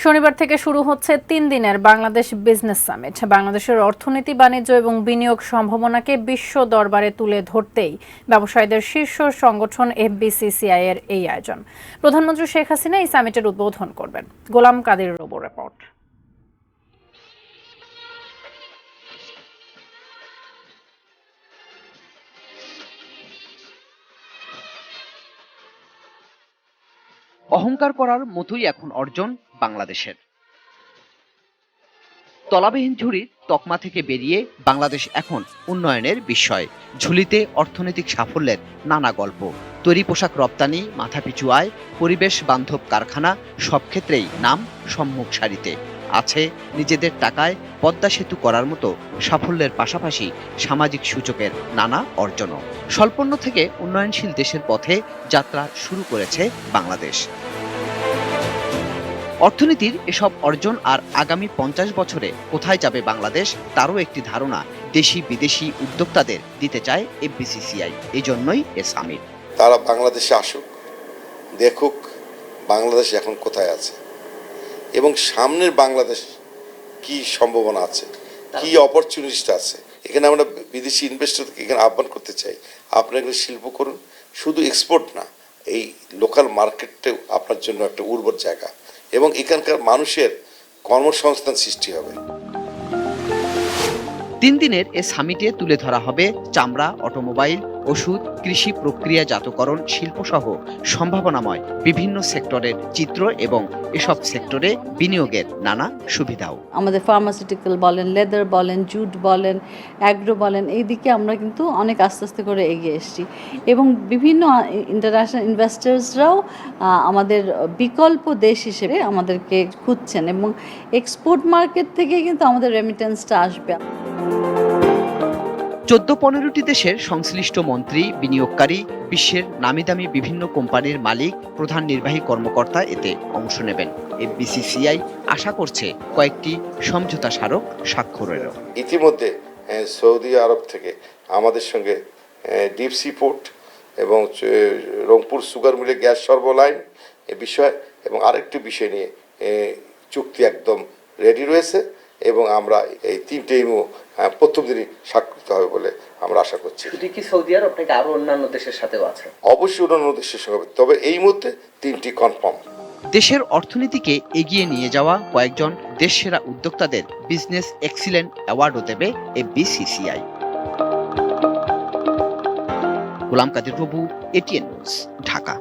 শনিবার থেকে শুরু হচ্ছে ৩ দিনের বাংলাদেশ বিজনেস সামিট। বাংলাদেশের অর্থনীতি, বাণিজ্য এবং বিনিয়োগ সম্ভাবনাকে বিশ্ব দরবারে তুলে ধরতেই ব্যবসায়ীদের শীর্ষ সংগঠন এফবিসিসিআই এর এই আয়োজন। প্রধানমন্ত্রী শেখ হাসিনা এই সামিটের উদ্বোধন করবেন। গোলাম কাদিরের ওপর রিপোর্ট। অহংকার করার মতোই এখন অর্জন বাংলাদেশের। তলাবিহীন ঝুড়ির তকমা থেকে বেরিয়ে বাংলাদেশ এখন উন্নয়নের বিস্ময়। ঝুলিতে অর্থনৈতিক সাফল্যের নানা গল্প। তৈরি পোশাক রপ্তানি, মাথাপিছু আয়, পরিবেশ বান্ধব কারখানা, সব ক্ষেত্রেই নাম সম্মুখ সারিতে। আছে নিজেদের টাকায় পদ্মা সেতু করার মতো সাফল্যের পাশাপাশি সামাজিক সূচকের নানা অর্জনও। স্বল্পোন্নত থেকে উন্নয়নশীল দেশের পথে যাত্রা শুরু করেছে বাংলাদেশ। অর্থনীতির এসব অর্জন আর আগামী ৫০ বছরে কোথায় যাবে বাংলাদেশ তারও একটি ধারণা দেশি বিদেশি উদ্যোক্তাদের দিতে চায় এফবিসিসিআই। এই জন্যই এ সামিট। তারা বাংলাদেশে আসুক, দেখুক বাংলাদেশ এখন কোথায় আছে এবং সামনের বাংলাদেশ কি সম্ভাবনা আছে, কি অপরচুনিটিটা আছে। এখানে আমরা বিদেশি ইনভেস্টরকে এখানে আহ্বান করতে চাই, আপনারা এখানে শিল্প করুন। শুধু এক্সপোর্ট না, এই লোকাল মার্কেটটাও আপনার জন্য একটা উর্বর জায়গা এবং এখানকার মানুষের কর্মসংস্থান সৃষ্টি হবে। ৩ দিনের এ সামিটে তুলে ধরা হবে চামড়া, অটোমোবাইল, ওষুধ, কৃষি প্রক্রিয়াজাতকরণ শিল্পসহ সম্ভাবনাময় বিভিন্ন সেক্টরের চিত্র এবং এসব সেক্টরে বিনিয়োগের নানা সুবিধাও। আমাদের ফার্মাসিউটিক্যাল বলেন, লেদার বলেন, জুট বলেন, অ্যাগ্রো বলেন, এই দিকে আমরা কিন্তু অনেক আস্তে আস্তে করে এগিয়ে এসেছি এবং বিভিন্ন ইন্টারন্যাশনাল ইনভেস্টার্সরাও আমাদের বিকল্প দেশ হিসেবে আমাদেরকে খুঁজছেন এবং এক্সপোর্ট মার্কেট থেকে কিন্তু আমাদের রেমিটেন্সটা আসবে। ১৪-১৫টি দেশের সংশ্লিষ্ট মন্ত্রী, বিনিয়োগকারী, বিশ্বের নামিদামি বিভিন্ন কোম্পানির মালিক, প্রধান নির্বাহী কর্মকর্তা এতে অংশ নেবেন। এফবিসিসিআই আশা করছে কয়েকটি সমঝোতা স্মারক স্বাক্ষরেরও। ইতিমধ্যে সৌদি আরব থেকে আমাদের সঙ্গে ডিপ সি পোর্ট এবং রংপুর সুগার মিলে গ্যাস সরবরাহ এ বিষয় এবং আরেকটি বিষয় নিয়ে চুক্তি একদম রেডি রয়েছে এবং আমরা এই তিনটে প্রথম দিনই স্বাক্ষরিত হবে বলে আমরা আশা করছি। কি সৌদি আরব নাকি আরো অন্যান্য দেশের সাথেও আছে? অবশ্যই অন্যান্য দেশের সঙ্গে, তবে এই মুহূর্তে তিনটি কনফার্ম। দেশের অর্থনীতিকে এগিয়ে নিয়ে যাওয়া কয়েকজন দেশসেরা উদ্যোক্তাদের বিজনেস এক্সিলেন্ট অ্যাওয়ার্ডও দেবে এফবিসিসিআই। গোলাম কাদির, এটিএন নিউজ, ঢাকা।